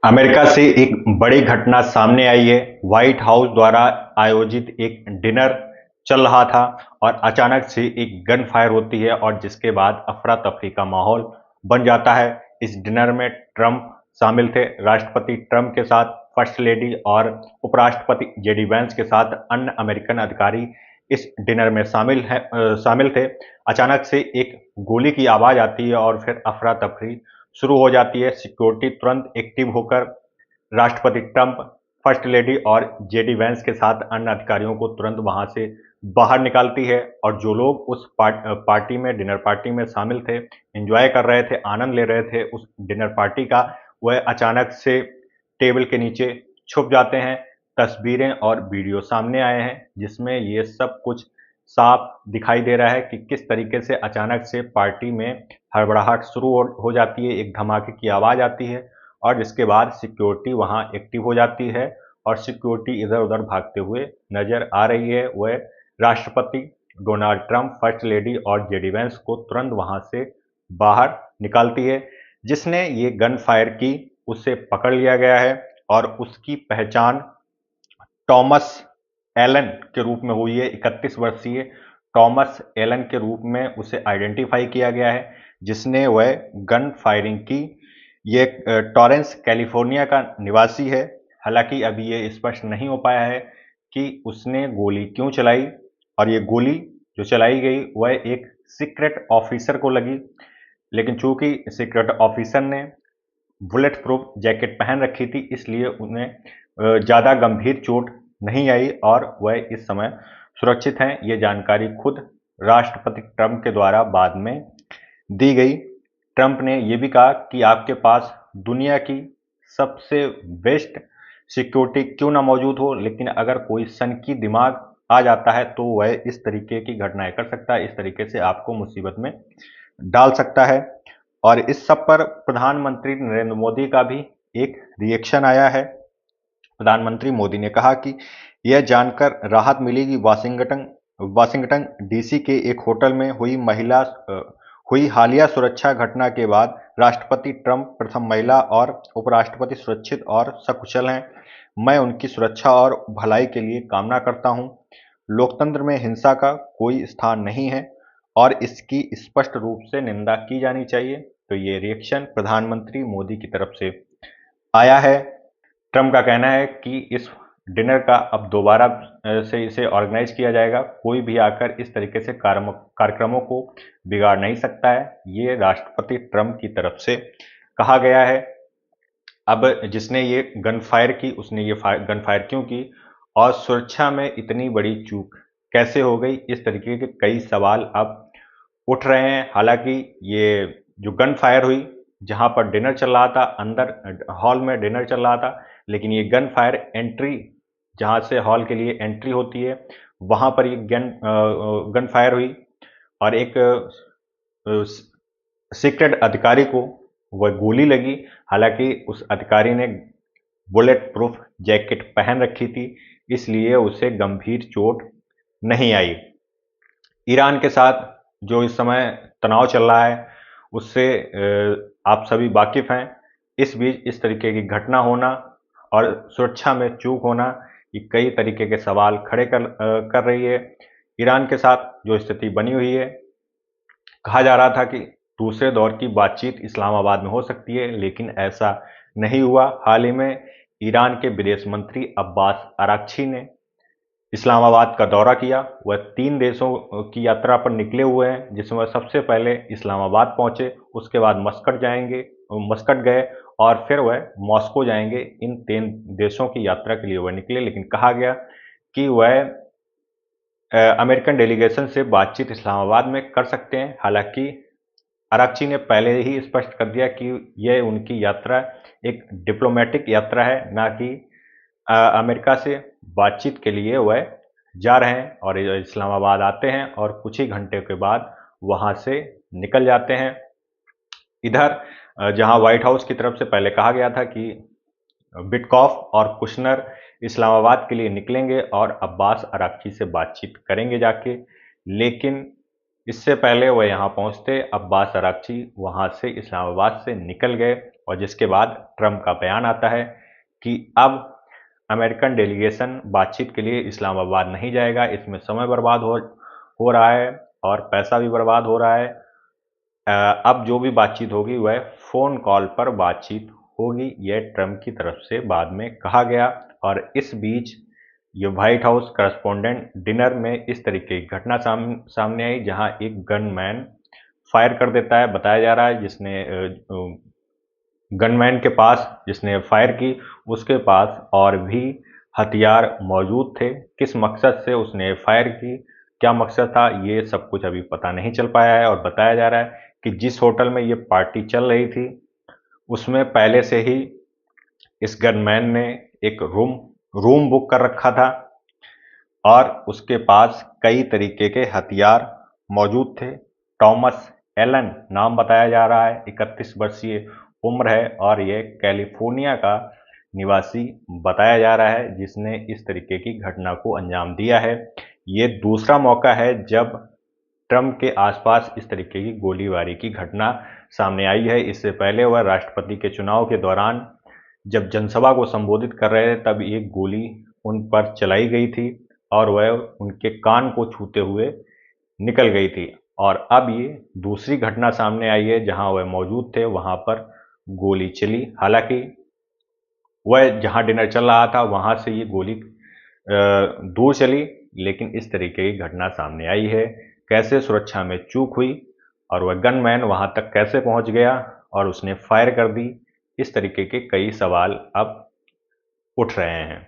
America से एक बड़ी घटना सामने आई है। व्हाइट हाउस द्वारा आयोजित एक डिनर चल रहा था और अचानक से एक गन फायर होती है और जिसके बाद अफरा तफरी का माहौल बन जाता है। इस डिनर में ट्रंप शामिल थे। राष्ट्रपति ट्रंप के साथ फर्स्ट लेडी और उपराष्ट्रपति जेडी वेंस के साथ अन्य अमेरिकन अधिकारी इस डिनर में शामिल थे। अचानक से एक गोली की आवाज आती है और फिर अफरा तफरी शुरू हो जाती है। सिक्योरिटी तुरंत एक्टिव होकर राष्ट्रपति ट्रंप, फर्स्ट लेडी और जेडी वेंस के साथ अन्य अधिकारियों को तुरंत वहां से बाहर निकालती है। और जो लोग उस पार्टी में, डिनर पार्टी में शामिल थे, एंजॉय कर रहे थे, आनंद ले रहे थे उस डिनर पार्टी का, वह अचानक से टेबल के नीचे छुप जाते हैं। तस्वीरें और वीडियो सामने आए हैं जिसमें ये सब कुछ साफ दिखाई दे रहा है कि किस तरीके से अचानक से पार्टी में हड़बड़ाहट शुरू हो जाती है, एक धमाके की आवाज़ आती है और जिसके बाद सिक्योरिटी वहां एक्टिव हो जाती है और सिक्योरिटी इधर उधर भागते हुए नजर आ रही है। वह राष्ट्रपति डोनाल्ड ट्रंप, फर्स्ट लेडी और जेडी वेंस को तुरंत वहां से बाहर निकालती है। जिसने ये गन फायर की उसे पकड़ लिया गया है और उसकी पहचान टॉमस एलन के रूप में हुई है। 31 वर्षीय टॉमस एलन के रूप में उसे आइडेंटिफाई किया गया है, जिसने वह गन फायरिंग की। ये टॉरेंस कैलिफोर्निया का निवासी है। हालांकि अभी ये स्पष्ट नहीं हो पाया है कि उसने गोली क्यों चलाई और ये गोली जो चलाई गई वह एक सीक्रेट ऑफिसर को लगी। लेकिन चूंकि सीक्रेट ऑफिसर ने बुलेट प्रूफ जैकेट पहन रखी थी, इसलिए उन्हें ज़्यादा गंभीर चोट नहीं आई और वह इस समय सुरक्षित हैं। ये जानकारी खुद राष्ट्रपति ट्रंप के द्वारा बाद में दी गई। ट्रंप ने यह भी कहा कि आपके पास दुनिया की सबसे बेस्ट सिक्योरिटी क्यों ना मौजूद हो, लेकिन अगर कोई सनकी दिमाग आ जाता है तो वह इस तरीके की घटनाएं कर सकता है, इस तरीके से आपको मुसीबत में डाल सकता है। और इस सब पर प्रधानमंत्री नरेंद्र मोदी का भी एक रिएक्शन आया है। प्रधानमंत्री मोदी ने कहा कि यह जानकर राहत मिली कि वाशिंगटन वाशिंगटन डीसी के एक होटल में हुई हालिया सुरक्षा घटना के बाद राष्ट्रपति ट्रंप प्रथम महिला और उपराष्ट्रपति सुरक्षित और सकुशल हैं। मैं उनकी सुरक्षा और भलाई के लिए कामना करता हूं। लोकतंत्र में हिंसा का कोई स्थान नहीं है और इसकी स्पष्ट रूप से निंदा की जानी चाहिए। तो ये रिएक्शन प्रधानमंत्री मोदी की तरफ से आया है। ट्रंप का कहना है कि इस डिनर का अब दोबारा से इसे ऑर्गेनाइज किया जाएगा। कोई भी आकर इस तरीके से कार्यक्रमों को बिगाड़ नहीं सकता है। ये राष्ट्रपति ट्रंप की तरफ से कहा गया है। अब जिसने ये गन फायर की, उसने ये गन फायर क्यों की और सुरक्षा में इतनी बड़ी चूक कैसे हो गई, इस तरीके के कई सवाल अब उठ रहे हैं। हालांकि ये जो गन फायर हुई, जहां पर डिनर चल रहा था, अंदर हॉल में डिनर चल रहा था, लेकिन ये गन फायर एंट्री, जहां से हॉल के लिए एंट्री होती है, वहां पर ये गन फायर हुई और एक सीक्रेट अधिकारी को वह गोली लगी। हालांकि उस अधिकारी ने बुलेट प्रूफ जैकेट पहन रखी थी, इसलिए उसे गंभीर चोट नहीं आई। ईरान के साथ जो इस समय तनाव चल रहा है उससे आप सभी वाकिफ हैं। इस बीच इस तरीके की घटना होना और सुरक्षा में चूक होना, ये कई तरीके के सवाल खड़े कर रही है। ईरान के साथ जो स्थिति बनी हुई है, कहा जा रहा था कि दूसरे दौर की बातचीत इस्लामाबाद में हो सकती है, लेकिन ऐसा नहीं हुआ। हाल ही में ईरान के विदेश मंत्री अब्बास अराक्ची ने इस्लामाबाद का दौरा किया। वह 3 देशों की यात्रा पर निकले हुए हैं, जिसमें वह सबसे पहले इस्लामाबाद पहुंचे, उसके बाद मस्कट गए और फिर वह मॉस्को जाएंगे। इन 3 देशों की यात्रा के लिए वह निकले, लेकिन कहा गया कि वह अमेरिकन डेलीगेशन से बातचीत इस्लामाबाद में कर सकते हैं। हालांकि अराक्ची ने पहले ही स्पष्ट कर दिया कि यह उनकी यात्रा एक डिप्लोमेटिक यात्रा है, ना कि अमेरिका से बातचीत के लिए वह जा रहे हैं। और इस्लामाबाद आते हैं और कुछ ही घंटे के बाद वहां से निकल जाते हैं। इधर जहां व्हाइट हाउस की तरफ से पहले कहा गया था कि बिटकॉफ और कुशनर इस्लामाबाद के लिए निकलेंगे और अब्बास अराक्ची से बातचीत करेंगे जाके, लेकिन इससे पहले वह यहाँ पहुँचते अब्बास अराक्ची वहाँ से इस्लामाबाद से निकल गए और जिसके बाद ट्रंप का बयान आता है कि अब अमेरिकन डेलीगेशन बातचीत के लिए इस्लामाबाद नहीं जाएगा, इसमें समय बर्बाद हो रहा है और पैसा भी बर्बाद हो रहा है। अब जो भी बातचीत होगी वह फ़ोन कॉल पर बातचीत होगी, यह ट्रंप की तरफ से बाद में कहा गया। और इस बीच ये व्हाइट हाउस करस्पॉन्डेंट डिनर में इस तरीके की घटना सामने आई, जहां एक गनमैन फायर कर देता है। बताया जा रहा है जिसने गनमैन के पास जिसने फायर की, उसके पास और भी हथियार मौजूद थे। किस मकसद से उसने फायर की, क्या मकसद था, ये सब कुछ अभी पता नहीं चल पाया है। और बताया जा रहा है कि जिस होटल में ये पार्टी चल रही थी उसमें पहले से ही इस गनमैन ने एक रूम बुक कर रखा था और उसके पास कई तरीके के हथियार मौजूद थे। टॉमस एलन नाम बताया जा रहा है, 31 वर्षीय उम्र है और ये कैलिफोर्निया का निवासी बताया जा रहा है, जिसने इस तरीके की घटना को अंजाम दिया है। ये दूसरा मौका है जब ट्रंप के आसपास इस तरीके की गोलीबारी की घटना सामने आई है। इससे पहले वह राष्ट्रपति के चुनाव के दौरान जब जनसभा को संबोधित कर रहे थे तब एक गोली उन पर चलाई गई थी और वह उनके कान को छूते हुए निकल गई थी। और अब ये दूसरी घटना सामने आई है जहां वह मौजूद थे, वहां पर गोली चली। हालांकि वह जहां डिनर चल रहा था वहां से ये गोली दूर चली, लेकिन इस तरीके की घटना सामने आई है। कैसे सुरक्षा में चूक हुई और वह गनमैन वहां तक कैसे पहुंच गया और उसने फायर कर दी, इस तरीके के कई सवाल अब उठ रहे हैं।